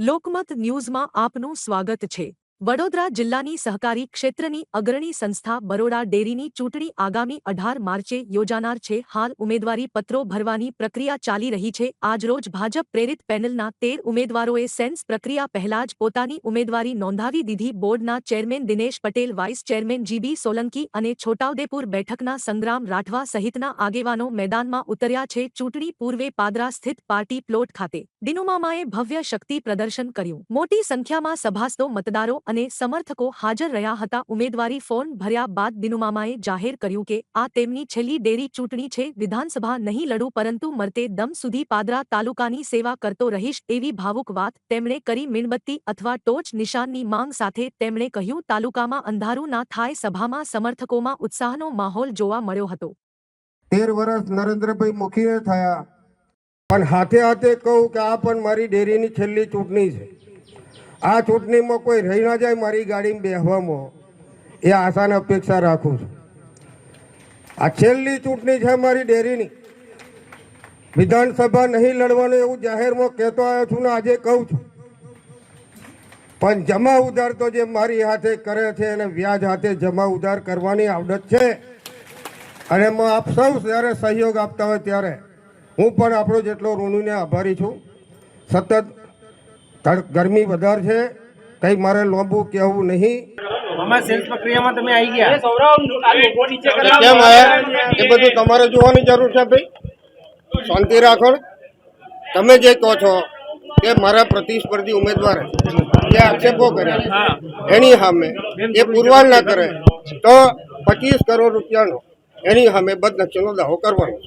લોકમત ન્યૂઝમાં આપનું સ્વાગત છે। વડોદરા જિલ્લાની સહકારી ક્ષેત્રની અગ્રણી સંસ્થા બરોડા ડેરીની ચૂંટણી આગામી 18 માર્ચે યોજાનાર છે। હાલ ઉમેદવારી પત્રો ભરવાની પ્રક્રિયા ચાલી રહી છે। આજરોજ ભાજપ પ્રેરિત પેનલના 13 ઉમેદવારોએ સેન્સ પ્રક્રિયા પહેલા જ પોતાની ઉમેદવારી નોંધાવી દીધી। બોર્ડના chairman Dinesh Patel, vice chairman G B Solanki અને છોટાઉદેપુર બેઠકના સંગ્રામ રાઠવા સહિતના આગેવાનો મેદાનમાં ઉતર્યા છે। ચૂંટણી પૂર્વે પાદરા સ્થિત પાર્ટી પ્લોટ ખાતે દિનુમામાએ ભવ્ય શક્તિ પ્રદર્શન કર્યું। મોટી સંખ્યામાં સભાસદો, મતદારો અને સમર્થકો હાજર રહ્યા હતા। ઉમેદવારી ફોર્મ ભર્યા બાદ દિનુમામાએ જાહેર કર્યું કે આ તેમની છેલ્લી ડેરી ચૂંટણી છે। વિધાનસભા નહીં લડું, પરંતુ મરતે દમ સુધી પાદરા તાલુકાની સેવા કરતો રહીશ, એવી ભાવુક વાત તેમણે કરી। મીણબત્તી અથવા ટોર્ચ નિશાનની માંગ સાથે તેમણે કહ્યું, તાલુકામાં અંધારું ના થાય। સભામાં સમર્થકોમાં ઉત્સાહનો માહોલ જોવા મળ્યો હતો। 13 વર્ષ નરેન્દ્રભાઈ મુખીએ થયા, પણ હાથે હાથે કહું કે આ પણ મારી ડેરીની છેલ્લી ચૂંટણી છે। આ ચૂંટણીમાં કોઈ રહી ના જાય મારી ગાડીમાં બેસવામાં, એ આશા અને અપેક્ષા રાખું છું। આ છેલ્લી ચૂંટણી છે મારી ડેરીની। વિધાનસભા નહીં લડવાનું એવું જાહેરમાં કહેતો આવ્યો છું ને આજે કહું છું, પણ જમા ઉધાર તો જે મારી હાથે કરે છે અને વ્યાજ હાથે જમા ઉધાર કરવાની આવડત છે, અને એમાં આપ સૌ જ્યારે સહયોગ આપતા હોય ત્યારે હું પણ આપણો જેટલો ઋણીને આભારી છું। સતત ગરમી વધારે છે, કંઈ મારે લોબુ કહેવું નહીં। સેલ્સ પ્રક્રિયામાં તમે આવી ગયા, કેમ આયા એ બધું તમારે જોવાની જરૂર છે ભાઈ। શાંતિ રાખો। તમે જે કહો છો કે મારા પ્રતિસ્પર્ધી ઉમેદવારે જે આક્ષેપો કર્યા એની સામે એ પુરવાર ના કરે તો 25 કરોડ રૂપિયાનો એની સામે બદનક્ષીનો દાવો કરવાનો।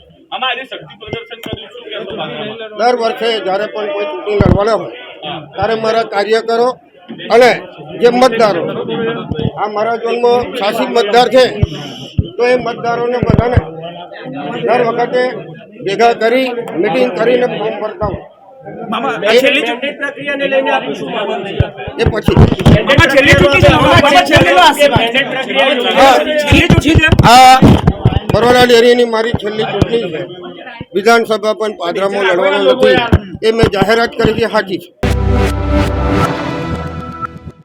દર વર્ષે જ્યારે પણ કોઈ ચૂંટણી લડવાના હોય ત્યારે મારા કાર્યકરો અને જે મતદારો, આ મારા ઝોનમાં 86 મતદાર છે, તો એ મતદારોને બધાને દર વખતે ભેગા કરી મિટિંગ કરીને ફોર્મ ભરતા હોય। બરોડા ડેરીની મારી છેલ્લી ચૂંટણી છે। વિધાનસભા પણ પાદરામાં લડવાનો નથી, એ મેં જાહેરાત કરી છે, સાચી છે।